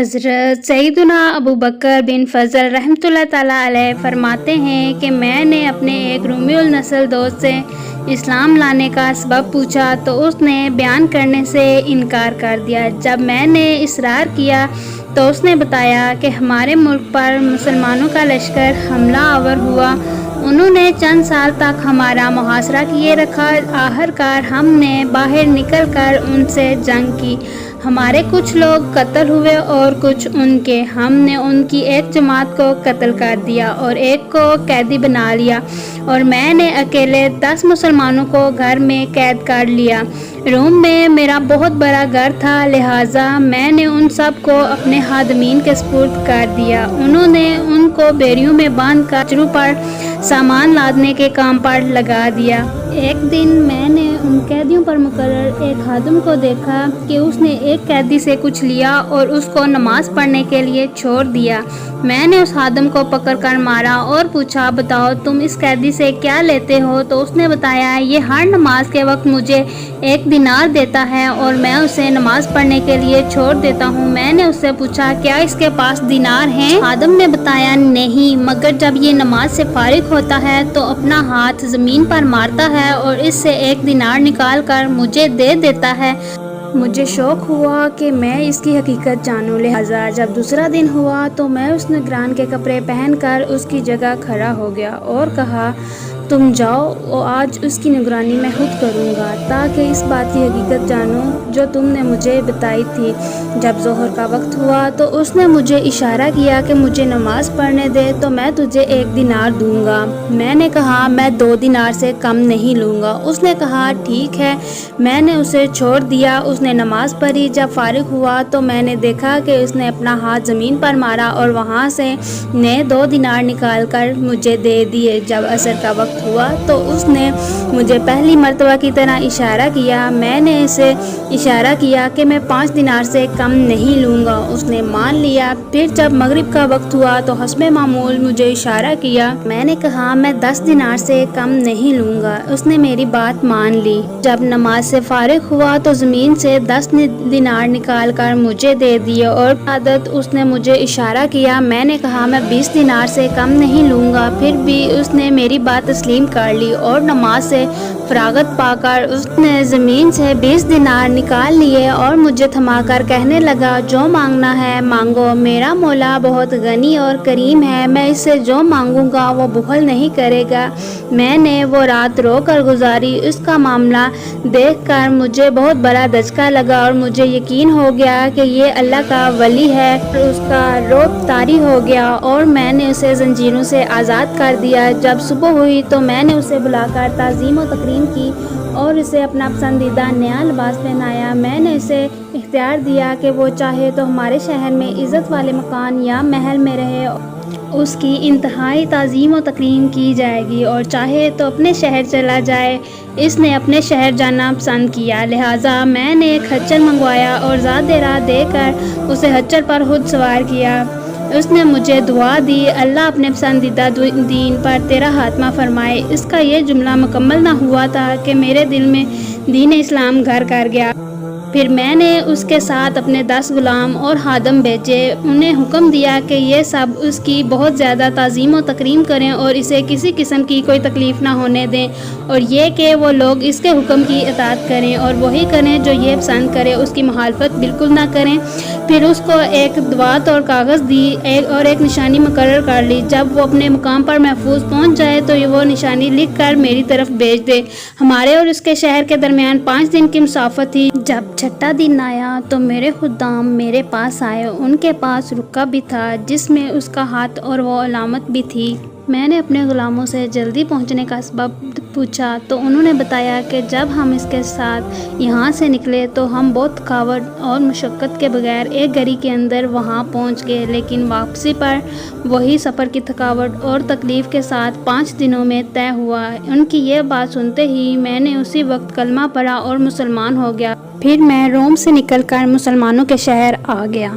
حضرت سیدنا ابو بکر بن فضل رحمۃ اللہ تعالیٰ علیہ فرماتے ہیں کہ میں نے اپنے ایک رومی النسل دوست سے اسلام لانے کا سبب پوچھا تو اس نے بیان کرنے سے انکار کر دیا۔ جب میں نے اصرار کیا تو اس نے بتایا کہ ہمارے ملک پر مسلمانوں کا لشکر حملہ آور ہوا، انہوں نے چند سال تک ہمارا محاصرہ کیے رکھا، آخرکار ہم نے باہر نکل کر ان سے جنگ کی، ہمارے کچھ لوگ قتل ہوئے اور کچھ ان کے، ہم نے ان کی ایک جماعت کو قتل کر دیا اور ایک کو قیدی بنا لیا، اور میں نے اکیلے 10 مسلمانوں کو گھر میں قید کر لیا۔ روم میں میرا بہت بڑا گھر تھا، لہٰذا میں نے ان سب کو اپنے خادمین کے سپرد کر دیا، انہوں نے ان کو بیڑیوں میں باندھ کر چرو پر سامان لادنے کے کام پر لگا دیا۔ ایک دن میں نے ان قیدیوں پر مقرر ایک خادم کو دیکھا کہ اس نے ایک قیدی سے کچھ لیا اور اس کو نماز پڑھنے کے لیے چھوڑ دیا۔ میں نے اس خادم کو پکڑ کر مارا اور پوچھا، بتاؤ تم اس قیدی سے کیا لیتے ہو؟ تو اس نے بتایا، یہ ہر نماز کے وقت مجھے 1 دینار دیتا ہے اور میں اسے نماز پڑھنے کے لیے چھوڑ دیتا ہوں۔ میں نے اس سے پوچھا، کیا اس کے پاس دینار ہیں؟ خادم نے بتایا، نہیں، مگر جب یہ نماز سے فارغ ہوتا ہے تو اپنا ہاتھ زمین پر مارتا ہے اور اس سے 1 دینار نکال کر مجھے دے دیتا ہے۔ مجھے شوق ہوا کہ میں اس کی حقیقت جانوں، لہٰذا جب دوسرا دن ہوا تو میں اس نگران کے کپڑے پہن کر اس کی جگہ کھڑا ہو گیا اور کہا، تم جاؤ، آج اس کی نگرانی میں خود کروں گا تاکہ اس بات کی حقیقت جانوں جو تم نے مجھے بتائی تھی۔ جب ظہر کا وقت ہوا تو اس نے مجھے اشارہ کیا کہ مجھے نماز پڑھنے دے تو میں تجھے 1 دینار دوں گا۔ میں نے کہا، میں 2 دینار سے کم نہیں لوں گا۔ اس نے کہا، ٹھیک ہے۔ میں نے اسے چھوڑ دیا، اس نے نماز پڑھی۔ جب فارغ ہوا تو میں نے دیکھا کہ اس نے اپنا ہاتھ زمین پر مارا اور وہاں سے نے 2 دینار نکال کر مجھے دے دیے۔ جب عصر کا وقت ہوا تو اس نے مجھے پہلی مرتبہ کی طرح اشارہ کیا، میں نے اسے اشارہ کیا کہ میں 5 دینار سے کم نہیں لوں گا، اس نے مان لیا۔ پھر جب مغرب کا وقت ہوا تو حسب معمول مجھے اشارہ کیا، میں نے کہا، میں 10 دینار سے کم نہیں لوں گا، اس نے میری بات مان لی۔ جب نماز سے فارغ ہوا تو زمین سے 10 دینار نکال کر مجھے دے دیے اور عادت اس نے مجھے اشارہ کیا، میں نے کہا، میں 20 دینار سے کم نہیں لوں گا، پھر بھی اس نے میری بات تسلیم کر لی اور نماز سے فراغت پا کر اس نے زمین سے 20 دینار نکال لیے اور مجھے تھما کر کہنے لگا، جو مانگنا ہے مانگو، میرا مولا بہت غنی اور کریم ہے، میں اس سے جو مانگوں گا وہ بخل نہیں کرے گا۔ میں نے وہ رات رو کر گزاری، اس کا معاملہ دیکھ کر مجھے بہت بڑا دھچکا لگا اور مجھے یقین ہو گیا کہ یہ اللہ کا ولی ہے۔ اس کا رعب طاری ہو گیا اور میں نے اسے زنجیروں سے آزاد کر دیا۔ جب صبح ہوئی تو میں نے اسے بلا کر تعظیم و تکریم کی اور اسے اپنا پسندیدہ نیا لباس پہنایا۔ میں نے اسے اختیار دیا کہ وہ چاہے تو ہمارے شہر میں عزت والے مکان یا محل میں رہے، اس کی انتہائی تعظیم و تکریم کی جائے گی، اور چاہے تو اپنے شہر چلا جائے۔ اس نے اپنے شہر جانا پسند کیا، لہٰذا میں نے ایک خچر منگوایا اور زاد راہ دے کر اسے خچر پر خود سوار کیا۔ اس نے مجھے دعا دی، اللہ اپنے پسندیدہ دین پر تیرا خاتمہ فرمائے۔ اس کا یہ جملہ مکمل نہ ہوا تھا کہ میرے دل میں دین اسلام گھر کر گیا۔ پھر میں نے اس کے ساتھ اپنے 10 غلام اور خادم بھیجے، انہیں حکم دیا کہ یہ سب اس کی بہت زیادہ تعظیم و تکریم کریں اور اسے کسی قسم کی کوئی تکلیف نہ ہونے دیں، اور یہ کہ وہ لوگ اس کے حکم کی اطاعت کریں اور وہی کریں جو یہ پسند کرے، اس کی مخالفت بالکل نہ کریں۔ پھر اس کو ایک دوات اور کاغذ دی اور ایک نشانی مقرر کر لی، جب وہ اپنے مقام پر محفوظ پہنچ جائے تو وہ نشانی لکھ کر میری طرف بھیج دے۔ ہمارے اور اس کے شہر کے درمیان 5 دن کی مسافت تھی۔ جب 6واں دن آیا تو میرے خدام میرے پاس آئے، ان کے پاس رکا بھی تھا جس میں اس کا ہاتھ اور وہ علامت بھی تھی۔ میں نے اپنے غلاموں سے جلدی پہنچنے کا سبب پوچھا تو انہوں نے بتایا کہ جب ہم اس کے ساتھ یہاں سے نکلے تو ہم بہت تھکاوٹ اور مشقت کے بغیر 1 گھڑی کے اندر وہاں پہنچ گئے، لیکن واپسی پر وہی سفر کی تھکاوٹ اور تکلیف کے ساتھ 5 دنوں میں طے ہوا۔ ان کی یہ بات سنتے ہی میں نے اسی وقت کلمہ پڑھا اور مسلمان ہو گیا۔ پھر میں روم سے نکل کر مسلمانوں کے شہر آ گیا۔